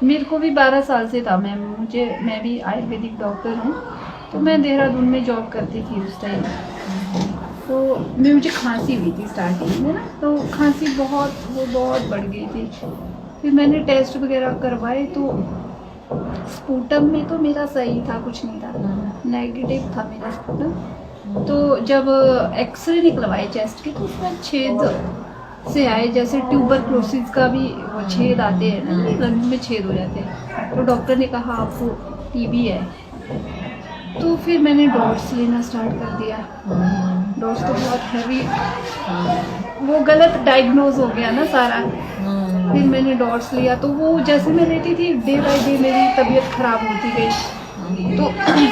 मेरे को भी 12 साल से था मैम। मैं भी आयुर्वेदिक डॉक्टर हूँ, तो मैं देहरादून में जॉब करती थी उस टाइम। तो मुझे खांसी हुई थी स्टार्टिंग में ना, तो खांसी बहुत बढ़ गई थी। फिर मैंने टेस्ट वगैरह करवाए तो स्पूटम में तो मेरा सही था, कुछ नहीं था, नेगेटिव था मेरा स्पूटम। तो जब एक्सरे निकलवाए चेस्ट के तो उसमें छेद से आए, जैसे ट्यूबरक्लोसिस का भी वो छेद आते हैं ना, लंग में छेद हो जाते हैं। तो डॉक्टर ने कहा आपको टीबी है। तो फिर मैंने डॉट्स लेना स्टार्ट कर दिया। डॉट्स तो बहुत हैवी, वो गलत डायग्नोज हो गया ना सारा। फिर मैंने डॉट्स लिया तो वो जैसे मैं लेती थी डे बाय डे मेरी तबीयत ख़राब होती गई। तो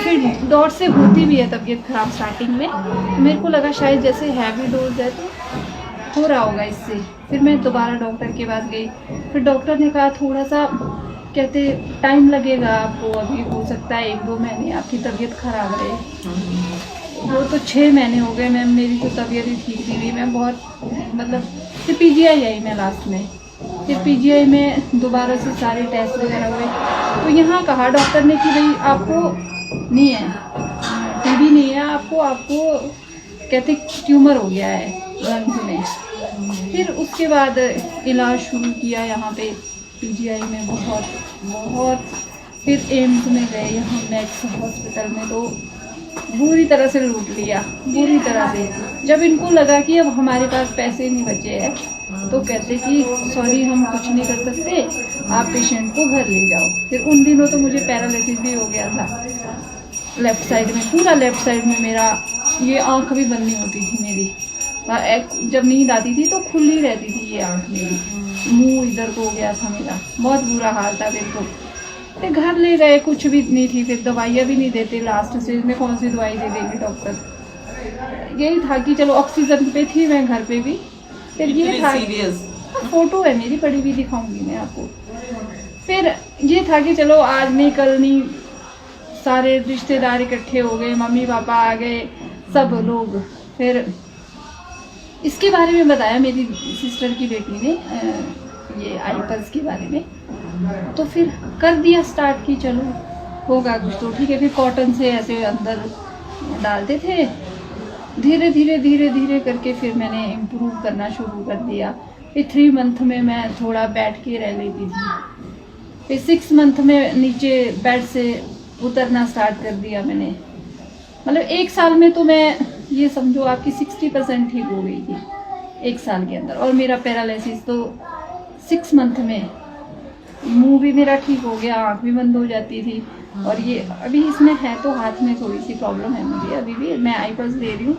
फिर डॉट से होती भी है तबीयत ख़राब स्टार्टिंग में। मेरे को लगा शायद जैसे हैवी डोज है तो हो रहा होगा इससे। फिर मैं दोबारा डॉक्टर के पास गई। फिर डॉक्टर ने कहा थोड़ा सा, कहते टाइम लगेगा आपको, अभी हो सकता है 1-2 महीने आपकी तबीयत ख़राब रहे। वो तो 6 महीने हो गए मैम, मेरी तो तबीयत ही ठीक नहीं हुई। मैं बहुत मतलब फिर पीजीआई आई मैं लास्ट में। फिर पीजीआई में दोबारा से सारे टेस्ट वगैरह हुए। तो यहाँ कहा डॉक्टर ने कि भाई आपको नहीं है, टीबी नहीं है आपको कहते ट्यूमर हो गया है लंग्स में। फिर उसके बाद इलाज शुरू किया यहाँ पे पीजीआई में बहुत। फिर एम्स में गए, यहाँ मैक्स हॉस्पिटल में, तो बुरी तरह से लूट लिया, बुरी तरह से। जब इनको लगा कि अब हमारे पास पैसे नहीं बचे हैं तो कहते कि सॉरी हम कुछ नहीं कर सकते, आप पेशेंट को घर ले जाओ। फिर उन दिनों तो मुझे पैरालिसिस भी हो गया था लेफ़्ट साइड में, पूरा लेफ़्ट साइड में मेरा, ये आँख भी बंद नहीं होती थी मेरी। जब नींद आती थी तो खुली रहती थी ये आँख मेरी, मुंह इधर को हो गया था मेरा, बहुत बुरा हाल था मेरे को। फिर घर ले गए, कुछ भी नहीं थी, फिर दवाइयाँ भी नहीं देते, लास्ट स्टेज में कौन सी दवाई दे देंगे डॉक्टर। यही था कि चलो ऑक्सीजन पे थी मैं घर पे भी। फिर ये था, फोटो है मेरी पड़ी हुई, दिखाऊंगी मैं आपको। फिर ये था कि चलो आज नहीं कल नहीं, सारे रिश्तेदार इकट्ठे हो गए, मम्मी पापा आ गए, सब लोग। फिर इसके बारे में बताया मेरी सिस्टर की बेटी ने, ये आईपल्स के बारे में। तो फिर कर दिया स्टार्ट कि चलो होगा कुछ तो ठीक है। फिर कॉटन से ऐसे अंदर डालते थे, धीरे धीरे करके फिर मैंने इम्प्रूव करना शुरू कर दिया। फिर 3 मंथ में मैं थोड़ा बैठ के रह लेती थी। फिर 6 मंथ में नीचे बेड से उतरना स्टार्ट कर दिया मैंने। मतलब 1 साल में तो मैं ये समझो आपकी 60% ठीक हो गई थी 1 साल के अंदर। और मेरा पैरालिसिस तो 6 मंथ में, मुंह भी मेरा ठीक हो गया, आँख भी बंद हो जाती थी। और ये अभी इसमें है तो हाथ में थोड़ी सी प्रॉब्लम है मुझे, अभी भी मैं आईपल्स दे रही हूँ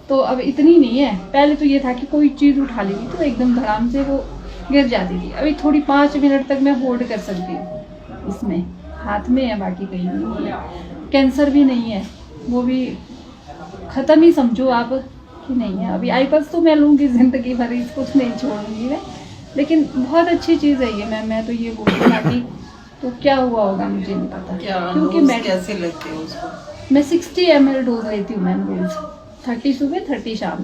तो अब इतनी नहीं है। पहले तो ये था कि कोई चीज़ उठा ली थी तो एकदम धड़ाम से वो गिर जाती थी। अभी थोड़ी 5 मिनट तक मैं होल्ड कर सकती हूँ, इसमें हाथ में है, बाकी कहीं नहीं है। कैंसर भी नहीं है, वो भी ख़त्म ही समझो आप कि नहीं है। अभी आईपल्स तो मैं लूँगी ज़िंदगी भर, इसको नहीं छोड़ूंगी मैं। लेकिन बहुत अच्छी चीज़ है ये, मैं तो ये बोलूँ बाकी तो क्या हुआ होगा मुझे नहीं पता, क्योंकि मैं कैसे लगते हो उसको? मैं 60 ml डोज लेती हूँ मैम रोज, 30 सुबह 30 शाम।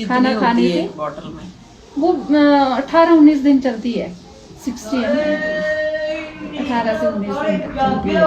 खाना खाने से बॉटल में वो 18-19 दिन चलती है, 60 ml 18 से 19 दिन तक चलती है।